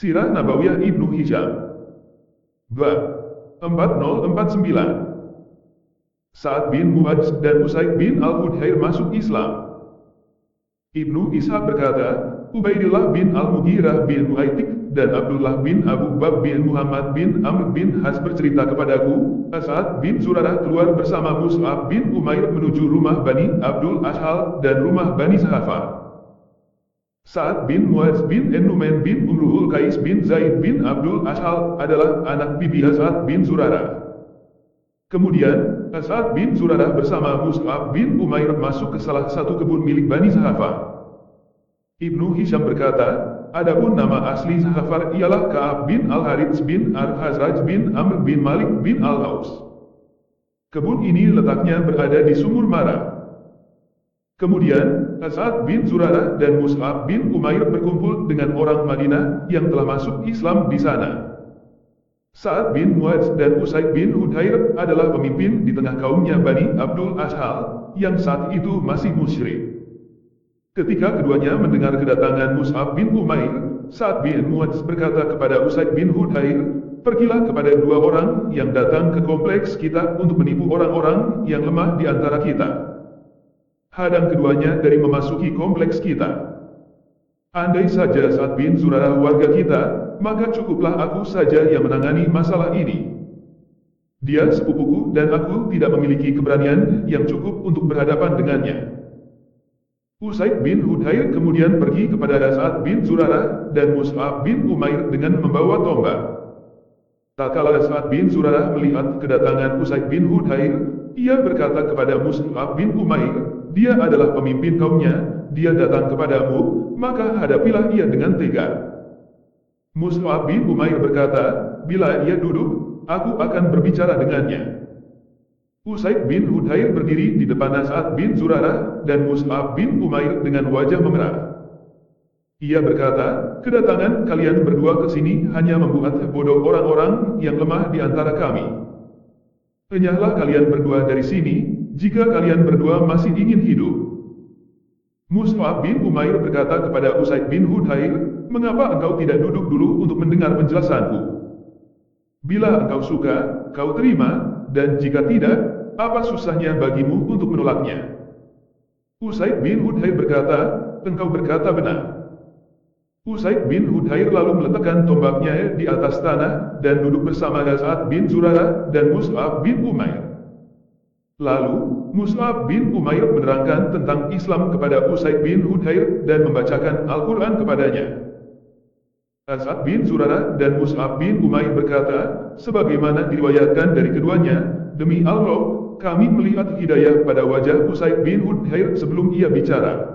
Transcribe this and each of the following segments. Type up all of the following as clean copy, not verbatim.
Sirah Nabawiyah Ibnu Hisham. Bab 4049. Sa'ad bin Mu'adz dan Usaid bin Al-Hudhair masuk Islam. Ibnu Ishaq berkata, Ubaidillah bin Al-Mughirah bin Huaitik dan Abdullah bin Abu Bab bin Muhammad bin Amr bin Has bercerita kepadaku, Sa'ad bin Zurarah keluar bersama Mus'ab bin Umair menuju rumah Bani Abdul Ashhal dan rumah Bani Sahafah. Sa'ad bin Mu'adz bin Nu'man bin Umru'ul Qais bin Zaid bin Abdul Ashhal adalah anak bibi Sa'ad bin Zurarah. Kemudian, Sa'ad bin Zurarah bersama Mus'ab bin Umair masuk ke salah satu kebun milik Bani Sahafah. Ibnu Hisham berkata, adapun nama asli Sahafar ialah Ka'ab bin Al-Harits bin Ar-Hazraj bin Amr bin Malik bin Al-Aus. Kebun ini letaknya berada di Sumur Mara. Kemudian, Sa'ad bin Zurarah dan Mus'ab bin Umair berkumpul dengan orang Madinah yang telah masuk Islam di sana. Sa'ad bin Mu'adz dan Usaid bin Hudhair adalah pemimpin di tengah kaumnya Bani Abdul Ashhal, yang saat itu masih musyrik. Ketika keduanya mendengar kedatangan Mus'ab bin Umair, Sa'ad bin Mu'adz berkata kepada Usaid bin Hudhair, pergilah kepada dua orang yang datang ke kompleks kita untuk menipu orang-orang yang lemah di antara kita. Hadang keduanya dari memasuki kompleks kita. Andai saja Sa'ad bin Zurarah warga kita, maka cukuplah aku saja yang menangani masalah ini. Dia sepupuku dan aku tidak memiliki keberanian yang cukup untuk berhadapan dengannya. Usaid bin Hudhair kemudian pergi kepada Sa'ad bin Zurarah dan Mus'ab bin Umair dengan membawa tombak. Tak kala Sa'ad bin Zurarah melihat kedatangan Usaid bin Hudhair, ia berkata kepada Mus'ab bin Umair, dia adalah pemimpin kaumnya, dia datang kepadamu, maka hadapilah ia dengan tega. Mus'ab bin Umair berkata, bila ia duduk, aku akan berbicara dengannya. Usaid bin Hudhair berdiri di depan Sa'ad bin Zurarah dan Mus'ab bin Umair dengan wajah memerah. Ia berkata, kedatangan kalian berdua ke sini hanya membuat bodoh orang-orang yang lemah di antara kami. Enyahlah kalian berdua dari sini, jika kalian berdua masih ingin hidup. Mus'ab bin Umair berkata kepada Usaid bin Hudhair, mengapa engkau tidak duduk dulu untuk mendengar penjelasanku? Bila engkau suka, kau terima, dan jika tidak, apa susahnya bagimu untuk menolaknya? Usaid bin Hudhair berkata, engkau berkata benar. Usaid bin Hudhair lalu meletakkan tombaknya di atas tanah dan duduk bersama Sa'ad bin Zurarah dan Mus'ab bin Umair. Lalu, Mus'ab bin Umair menerangkan tentang Islam kepada Usaid bin Hudhair dan membacakan Al-Quran kepadanya. Sa'ad bin Zurarah dan Mus'ab bin Umair berkata, sebagaimana diriwayatkan dari keduanya, demi Allah, kami melihat hidayah pada wajah Usaid bin Hudhair sebelum ia bicara.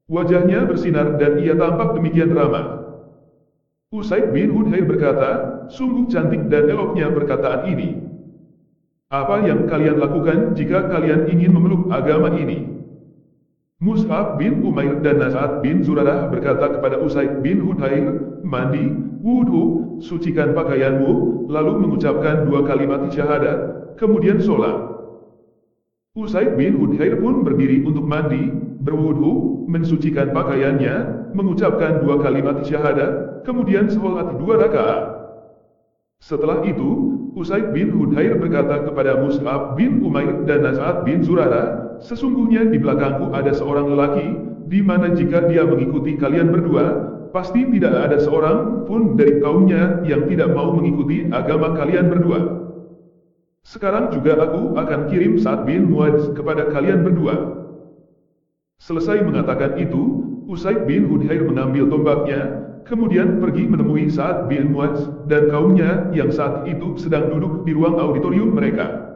Wajahnya bersinar dan ia tampak demikian ramah. Usaid bin Hudhair berkata, sungguh cantik dan eloknya perkataan ini. Apa yang kalian lakukan jika kalian ingin memeluk agama ini? Mus'ab bin Umair dan Sa'ad bin Zurarah berkata kepada Usaid bin Hudhair, mandi, wudhu, sucikan pakaianmu, lalu mengucapkan dua kalimat syahadat, kemudian sholat. Usaid bin Hudhair pun berdiri untuk mandi, berwudhu, mensucikan pakaiannya, mengucapkan dua kalimat syahadat, kemudian sholat 2 rakaat. Setelah itu, Usaid bin Hudhair berkata kepada Mus'ab bin Umair dan Sa'ad bin Zurarah, sesungguhnya di belakangku ada seorang lelaki, di mana jika dia mengikuti kalian berdua, pasti tidak ada seorang pun dari kaumnya yang tidak mau mengikuti agama kalian berdua. Sekarang juga aku akan kirim Sa'ad bin Mu'adz kepada kalian berdua. Selesai mengatakan itu, Usaid bin Hudhair mengambil tombaknya, kemudian pergi menemui Sa'ad bin Mu'adz dan kaumnya yang saat itu sedang duduk di ruang auditorium mereka.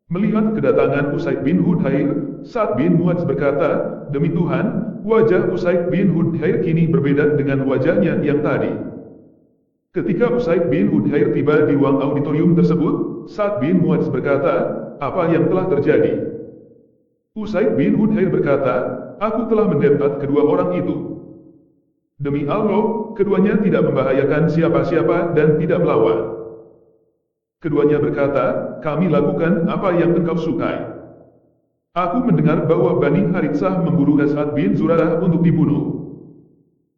Melihat kedatangan Usaid bin Hudhair, Sa'ad bin Mu'adz berkata, demi Tuhan, wajah Usaid bin Hudhair kini berbeda dengan wajahnya yang tadi. Ketika Usaid bin Hudhair tiba di ruang auditorium tersebut, Sa'ad bin Mu'adz berkata, apa yang telah terjadi? Usaid bin Hudhair berkata, aku telah mendebat kedua orang itu. Demi Allah, keduanya tidak membahayakan siapa-siapa dan tidak melawan. Keduanya berkata, kami lakukan apa yang engkau sukai. Aku mendengar bahwa Bani Haritsah memburu Sa'ad bin Zurarah untuk dibunuh.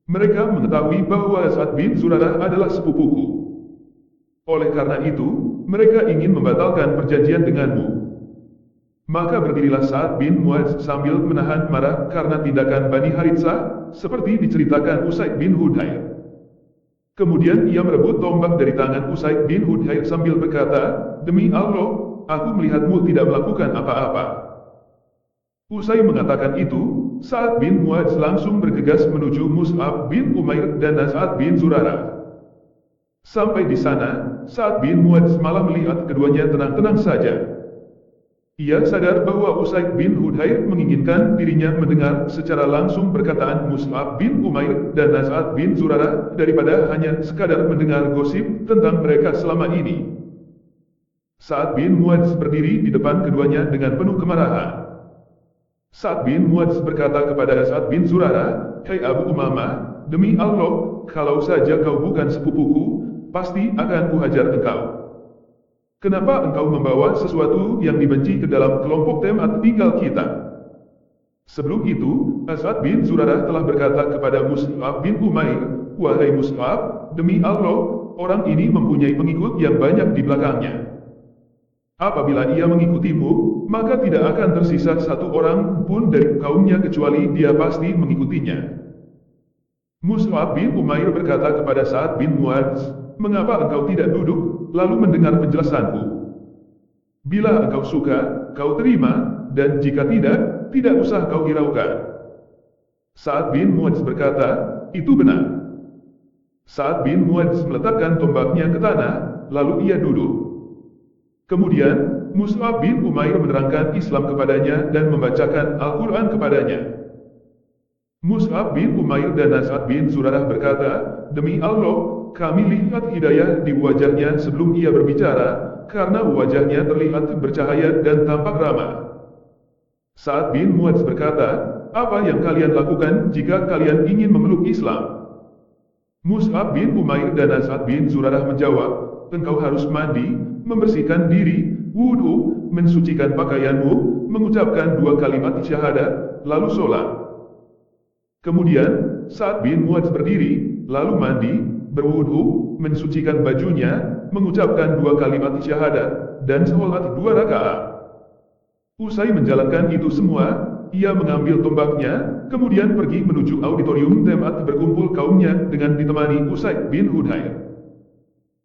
Mereka mengetahui bahwa As'ad bin Zurarah adalah sepupuku. Oleh karena itu, mereka ingin membatalkan perjanjian denganmu. Maka berdirilah Sa'ad bin Mu'adz sambil menahan marah karena tindakan Bani Haritsah, seperti diceritakan Usaid bin Hudhair. Kemudian ia merebut tombak dari tangan Usaid bin Hudhair sambil berkata, "Demi Allah, aku melihatmu tidak melakukan apa-apa." Usai mengatakan itu, Sa'ad bin Mu'adz langsung bergegas menuju Mus'ab bin Umair dan As'ad bin Zurarah. Sampai di sana, Sa'ad bin Mu'adz malah melihat keduanya tenang-tenang saja. Ia sadar bahwa Usaid bin Hudhair menginginkan dirinya mendengar secara langsung perkataan Mus'ab bin Umair dan As'ad bin Zurarah daripada hanya sekadar mendengar gosip tentang mereka selama ini. Sa'ad bin Mu'adz berdiri di depan keduanya dengan penuh kemarahan. Sa'ad bin Mu'adz berkata kepada As'ad bin Zurarah, "Hai Abu Umamah, demi Allah, kalau saja kau bukan sepupuku, pasti akan kuhajar engkau. Kenapa engkau membawa sesuatu yang dibenci ke dalam kelompok tempat tinggal kita?" Sebelum itu, As'ad bin Zurarah telah berkata kepada Mus'ab bin Umair, "Wahai Mus'ab, demi Allah, orang ini mempunyai pengikut yang banyak di belakangnya. Apabila ia mengikutimu, maka tidak akan tersisa satu orang pun dari kaumnya kecuali dia pasti mengikutinya." Mus'ab bin Umair berkata kepada Sa'ad bin Mu'adz, "Mengapa engkau tidak duduk, lalu mendengar penjelasanku? Bila engkau suka, kau terima, dan jika tidak, tidak usah kau hiraukan." Sa'ad bin Mu'adz berkata, "Itu benar." Sa'ad bin Mu'adz meletakkan tombaknya ke tanah, lalu ia duduk. Kemudian, Mus'ab bin Umair menerangkan Islam kepadanya dan membacakan Al-Quran kepadanya. Mus'ab bin Umair dan As'ad bin Zurarah berkata, "Demi Allah, kami lihat hidayah di wajahnya sebelum ia berbicara, karena wajahnya terlihat bercahaya dan tampak ramah." Sa'ad bin Mu'adz berkata, "Apa yang kalian lakukan jika kalian ingin memeluk Islam?" Mus'ab bin Umair dan As'ad bin Zurarah menjawab, "Engkau harus mandi, membersihkan diri, wudhu, mensucikan pakaianmu, mengucapkan 2 kalimat syahadat, lalu sholat." Kemudian, Sa'ad bin Mu'adz berdiri, lalu mandi, berwudhu, mensucikan bajunya, mengucapkan 2 kalimat syahadat, dan sholat 2 rakaat. Usai menjalankan itu semua, ia mengambil tombaknya, kemudian pergi menuju auditorium tempat berkumpul kaumnya dengan ditemani Usaid bin Hudhair.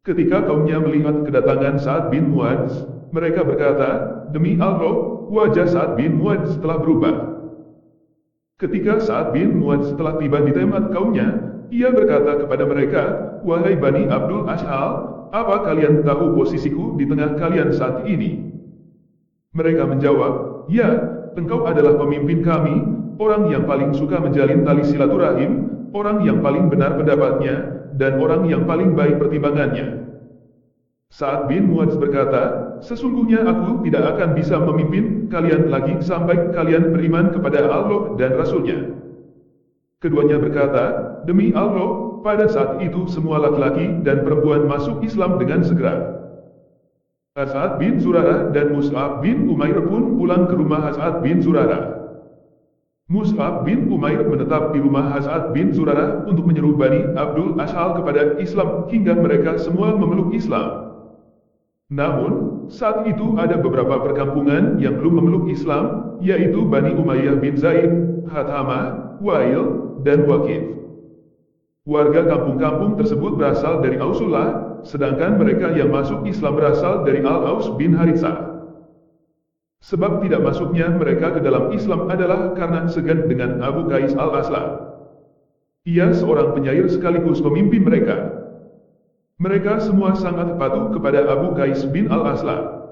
Ketika kaumnya melihat kedatangan Sa'ad bin Mu'adz, mereka berkata, "Demi Allah, wajah Sa'ad bin Mu'adz telah berubah." Ketika Sa'ad bin Mu'adz telah tiba di tempat kaumnya, ia berkata kepada mereka, "Wahai Bani Abdul Ash'al, apa kalian tahu posisiku di tengah kalian saat ini?" Mereka menjawab, "Ya, engkau adalah pemimpin kami, orang yang paling suka menjalin tali silaturahim, orang yang paling benar pendapatnya, dan orang yang paling baik pertimbangannya." Sa'ad bin Mu'adz berkata, "Sesungguhnya aku tidak akan bisa memimpin kalian lagi sampai kalian beriman kepada Allah dan Rasul-Nya." Keduanya berkata, "Demi Allah, pada saat itu semua laki-laki dan perempuan masuk Islam dengan segera." As'ad bin Zurarah dan Mus'ab bin Umair pun pulang ke rumah As'ad bin Zurarah. Mus'ab bin Umair menetap di rumah As'ad bin Zurarah untuk menyeru Bani Abdul Ash'al kepada Islam hingga mereka semua memeluk Islam. Namun, saat itu ada beberapa perkampungan yang belum memeluk Islam, yaitu Bani Umayyah bin Zaid, Hathamah, Wa'il, dan Waqif. Warga kampung-kampung tersebut berasal dari Ausullah, sedangkan mereka yang masuk Islam berasal dari Al-Aus bin Haritsah. Sebab tidak masuknya mereka ke dalam Islam adalah karena segan dengan Abu Qais al-Aslam. Ia seorang penyair sekaligus pemimpin mereka. Mereka semua sangat patuh kepada Abu Qais bin al-Aslam.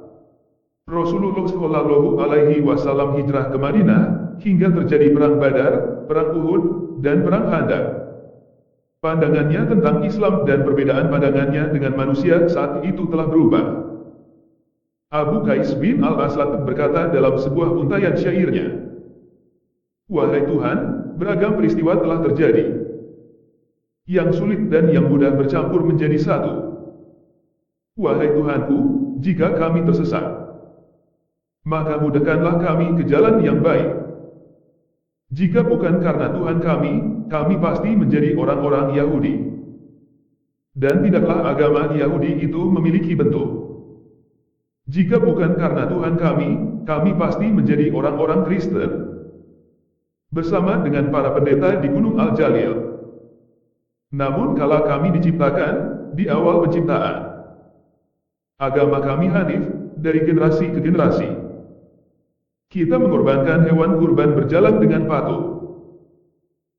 Rasulullah Shallallahu Alaihi Wasallam hijrah ke Madinah hingga terjadi perang Badar, perang Uhud, dan perang Khandaq. Pandangannya tentang Islam dan perbedaan pandangannya dengan manusia saat itu telah berubah. Abu Qais bin al-Aslam berkata dalam sebuah untaian syairnya, "Wahai Tuhan, beragam peristiwa telah terjadi. Yang sulit dan yang mudah bercampur menjadi satu. Wahai Tuhanku, jika kami tersesat, maka mudahkanlah kami ke jalan yang baik. Jika bukan karena Tuhan kami, kami pasti menjadi orang-orang Yahudi. Dan tidaklah agama Yahudi itu memiliki bentuk. Jika bukan karena Tuhan kami pasti menjadi orang-orang Kristen. Bersama dengan para pendeta di Gunung Al-Jalil. Namun kala kami diciptakan, di awal penciptaan, agama kami Hanif, dari generasi ke generasi. Kita mengorbankan hewan kurban berjalan dengan patuh.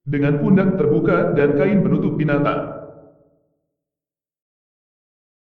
Dengan pundak terbuka dan kain penutup binatang.